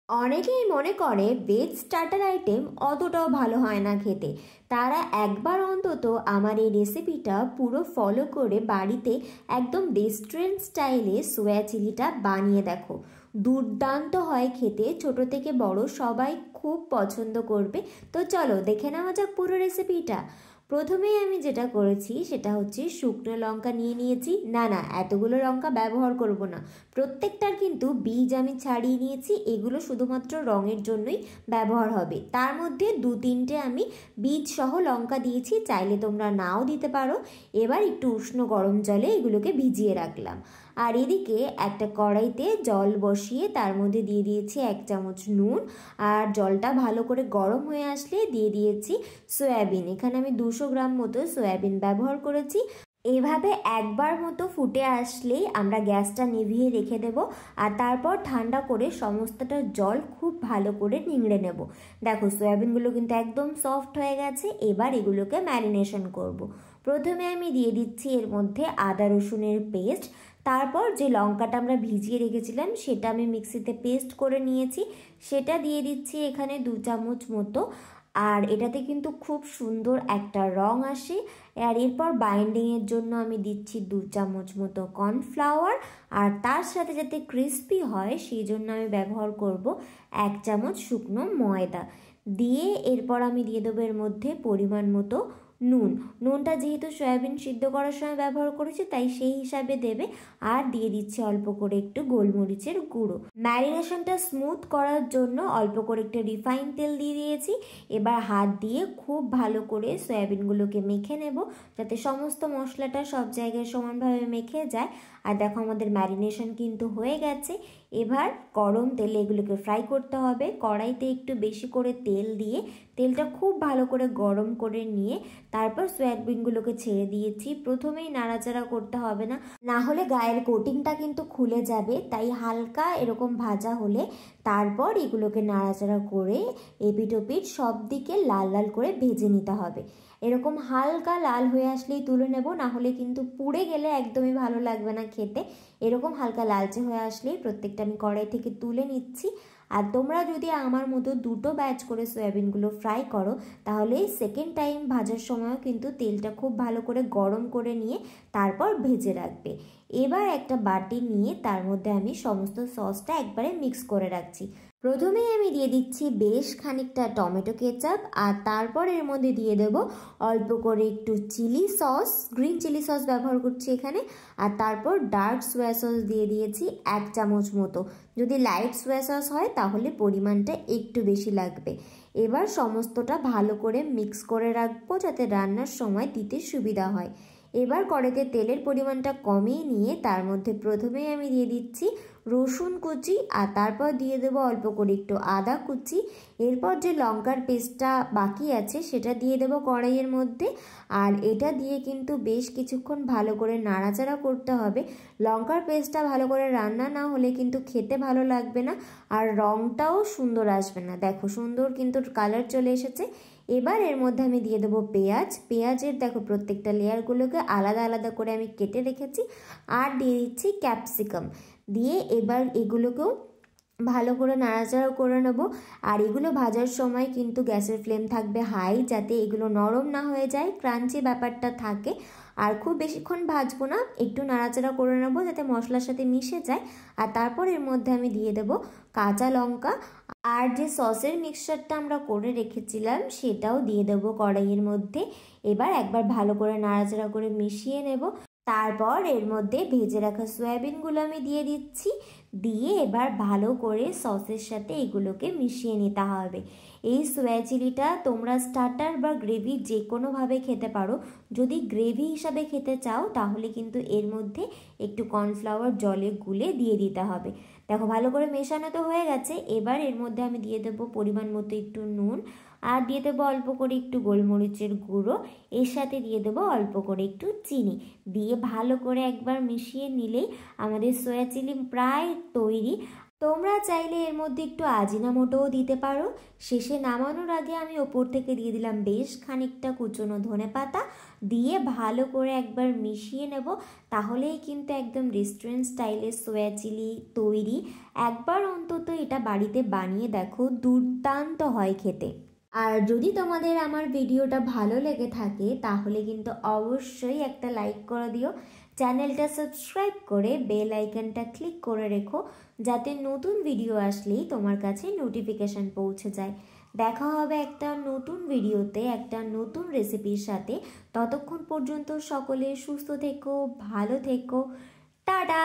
অনেকেই মনে করে ভেজ স্টার্টার আইটেম অতটাও ভালো হয় না খেতে। তারা একবার অন্তত আমার এই রেসিপিটা পুরো ফলো করে বাড়িতে একদম রেস্টুরেন্ট স্টাইলে সোয়া চিলিটা বানিয়ে দেখো। দুর্দান্ত হয় খেতে, ছোট থেকে বড় সবাই খুব পছন্দ করবে। তো চলো দেখে নেওয়া যাক পুরো রেসিপিটা। প্রথমেই আমি যেটা করেছি সেটা হচ্ছে শুকনো লঙ্কা নিয়ে নিয়েছি। না না, এতগুলো লঙ্কা ব্যবহার করব না, প্রত্যেকটার কিন্তু বীজ আমি ছাড়িয়ে নিয়েছি। এগুলো শুধুমাত্র রঙের জন্যই ব্যবহার হবে। তার মধ্যে দু তিনটে আমি বীজ সহ লঙ্কা দিয়েছি, চাইলে তোমরা নাও দিতে পারো। এবার একটু উষ্ণ গরম জলে এগুলোকে ভিজিয়ে রাখলাম। আর এদিকে একটা কড়াইতে জল বসিয়ে তার মধ্যে দিয়ে দিয়েছি 1 চামচ নুন। আর জলটা ভালো করে গরম হয়ে আসলে দিয়ে দিয়েছি সয়াবিন। এখানে আমি 200 গ্রাম মতো সয়াবিন ব্যবহার করেছি। এভাবে একবার মতো ফুটে আসলেই আমরা গ্যাসটা নিভিয়ে রেখে দেব। আর তারপর ঠান্ডা করে সমস্তটা জল খুব ভালো করে নিংড়ে নেব। দেখো সয়াবিনগুলো কিন্তু একদম সফট হয়ে গেছে। এবার এগুলোকে ম্যারিনেশন করব। প্রথমে আমি দিয়ে দিচ্ছি এর মধ্যে আদা রসুনের পেস্ট। তারপর যে লঙ্কাটা আমরা ভিজিয়ে রেখেছিলাম সেটা আমি মিক্সিতে পেস্ট করে নিয়েছি, সেটা দিয়ে দিচ্ছি এখানে 2 চামচ মতো। আর এটাতে কিন্তু খুব সুন্দর একটা রং আসে। আর এরপর বাইন্ডিংয়ের জন্য আমি দিচ্ছি 2 চামচ মতো কর্নফ্লাওয়ার। আর তার সাথে যাতে ক্রিস্পি হয় সেই জন্য আমি ব্যবহার করব 1 চামচ শুকনো ময়দা। দিয়ে এরপর আমি দিয়ে দেবো এর মধ্যে পরিমাণ মতো নুন। নুনটা যেহেতু সয়াবিন সিদ্ধ করার সময় ব্যবহার করেছি তাই সেই হিসাবে দেবে। আর দিয়ে দিচ্ছি অল্প করে একটু গোলমরিচের গুঁড়ো। ম্যারিনেশনটা স্মুথ করার জন্য অল্প করে একটু রিফাইন তেল দিয়ে দিয়েছি। এবার হাত দিয়ে খুব ভালো করে সয়াবিনগুলোকে মেখে নেব, যাতে সমস্ত মশলাটা সব জায়গায় সমানভাবে মেখে যায়। আর দেখো আমাদের ম্যারিনেশন কিন্তু হয়ে গেছে। এবার গরম তেলে এগুলোকে ফ্রাই করতে হবে। কড়াইতে একটু বেশি করে তেল দিয়ে তেলটা খুব ভালো করে গরম করে নিয়ে তারপর সয়াবিনগুলোকে ছেড়ে দিয়েছি। প্রথমেই নাড়াচাড়া করতে হবে না, না হলে গায়ের কোটিংটা কিন্তু খুলে যাবে। তাই হালকা এরকম ভাজা হলে তারপর এগুলোকে নাড়াচাড়া করে এপিট ওপিট সব দিকে লাল লাল করে ভেজে নিতে হবে। এরকম হালকা লাল হয়ে আসলেই তুলে নেব, না হলে কিন্তু পুড়ে গেলে একদমই ভালো লাগবে না খেতে। এরকম হালকা লালচে হয়ে আসলেই প্রত্যেকটা আমি কড়াই থেকে তুলে নিচ্ছি। আর তোমরা যদি আমার মতো দুটো ব্যাচ করে সয়াবিনগুলো ফ্রাই করো তাহলে সেকেন্ড টাইম ভাজার সময়ও কিন্তু তেলটা খুব ভালো করে গরম করে নিয়ে তারপর ভেজে রাখবে। এবার একটা বাটি নিয়ে তার মধ্যে আমি সমস্ত সসটা একবারে মিক্স করে রাখছি। প্রথমেই আমি দিয়ে দিচ্ছি বেশ খানিকটা টমেটো কেচাপ। আর তারপর এর মধ্যে দিয়ে দেব অল্প করে একটু chilli sauce, green chilli sauce ব্যবহার করছি এখানে। আর তারপর ডার্ক সোয়া সস দিয়ে দিয়েছি 1 চামচ মতো। যদি লাইট সোয়া সস হয় তাহলে পরিমাণটা একটু বেশি লাগবে। এবার সমস্তটা ভালো করে মিক্স করে রাখবো যাতে রান্নার সময় দিতে সুবিধা হয়। এবার কড়াইতে তেলের পরিমাণটা কমিয়ে নিয়ে তার মধ্যে প্রথমেই আমি দিয়ে দিচ্ছি রসুন কুচি। আর তারপর দিয়ে দেবো অল্প করে একটু আদা কুচি। এরপর যে লঙ্কার পেস্টটা বাকি আছে সেটা দিয়ে দেবো কড়াইয়ের মধ্যে। আর এটা দিয়ে কিন্তু বেশ কিছুক্ষণ ভালো করে নাড়াচাড়া করতে হবে। লঙ্কার পেস্টটা ভালো করে রান্না না হলে কিন্তু খেতে ভালো লাগবে না, আর রঙটাও সুন্দর আসবে না। দেখো সুন্দর কিন্তু কালার চলে এসেছে। এবার এর মধ্যে আমি দিয়ে দেবো পেঁয়াজ। পেঁয়াজের দেখো প্রত্যেকটা লেয়ারগুলোকে আলাদা আলাদা করে আমি কেটে রেখেছি। আর দিয়ে দিচ্ছি ক্যাপসিকাম। দিয়ে এবার এগুলোকেও ভালো করে নাড়াচাড়া করে নেব। আর এগুলো ভাজার সময় কিন্তু গ্যাসের ফ্লেম থাকবে হাই, যাতে এগুলো নরম না হয়ে যায়, ক্রাঞ্চি ব্যাপারটা থাকে। আর খুব বেশিক্ষণ ভাজবো না, একটু নাড়াচাড়া করে নেবো যাতে মশলার সাথে মিশে যায়। আর তারপর এর মধ্যে আমি দিয়ে দেব কাঁচা লঙ্কা। আর যে সসের মিক্সচারটা আমরা করে রেখেছিলাম সেটাও দিয়ে দেবো কড়াইয়ের মধ্যে। এবার একবার ভালো করে নাড়াচাড়া করে মিশিয়ে নেব। তারপর এর মধ্যে ভেজে রাখা সয়াবিনগুলো আমি দিয়ে দিচ্ছি। দিয়ে এবার ভালো করে সসের সাথে এগুলোকে মিশিয়ে নিতে হবে। এই সোয়া চিলিটা তোমরা স্টার্টার বা গ্রেভি যে কোনোভাবে খেতে পারো। যদি গ্রেভি হিসাবে খেতে চাও তাহলে কিন্তু এর মধ্যে একটু কর্নফ্লাওয়ার জলে গুলে দিয়ে দিতে হবে। দেখো ভালো করে মেশানো তো হয়ে গেছে। এবার এর মধ্যে আমি দিয়ে দেবো পরিমাণ মতো একটু নুন। আর দিয়ে দেবো অল্প করে একটু গোলমরিচের গুঁড়ো। এর সাথে দিয়ে দেবো অল্প করে একটু চিনি। দিয়ে ভালো করে একবার মিশিয়ে নিলেই আমাদের সোয়া চিলি প্রায় তৈরি। তোমরা চাইলে এর মধ্যে একটু আজিনামোটোও দিতে পারো। শেষে নামানোর আগে আমি ওপর থেকে দিয়ে দিলাম বেশ খানিকটা কুচনো ধনেপাতা, দিয়ে ভালো করে একবার মিশিয়ে নেব। তাহলেই কিন্তু একদম রেস্টুরেন্ট স্টাইলের সোয়া চিলি তৈরি। একবার অন্তত এটা বাড়িতে বানিয়ে দেখো, দুর্দান্ত হয় খেতে। আর যদি তোমাদের আমার ভিডিওটা ভালো লেগে থাকে তাহলে কিন্তু অবশ্যই একটা লাইক করে দিও, চ্যানেলটা সাবস্ক্রাইব করে বেল আইকনটা ক্লিক করে রেখো, যাতে নতুন ভিডিও আসলেই তোমার কাছে নোটিফিকেশান পৌঁছে যায়। দেখা হবে একটা নতুন ভিডিওতে একটা নতুন রেসিপির সাথে। ততক্ষণ পর্যন্ত সকলে সুস্থ থেকো, ভালো থেকো, টাটা।